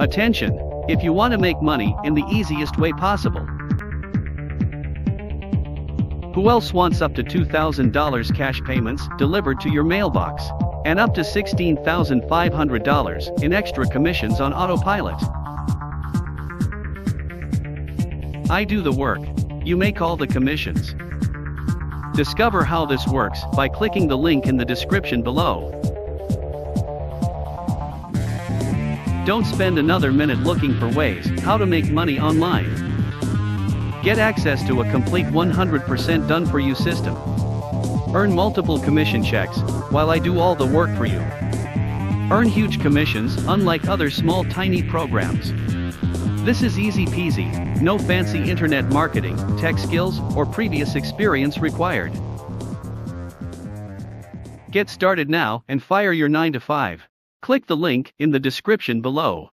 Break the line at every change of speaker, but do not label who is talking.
Attention! If you want to make money in the easiest way possible. Who else wants up to $2,000 cash payments delivered to your mailbox? And up to $16,500 in extra commissions on Autopilot? I do the work. You make all the commissions. Discover how this works by clicking the link in the description below. Don't spend another minute looking for ways how to make money online. Get access to a complete 100% done-for-you system. Earn multiple commission checks while I do all the work for you. Earn huge commissions unlike other small tiny programs. This is easy peasy, no fancy internet marketing, tech skills, or previous experience required. Get started now and fire your 9 to 5. Click the link in the description below.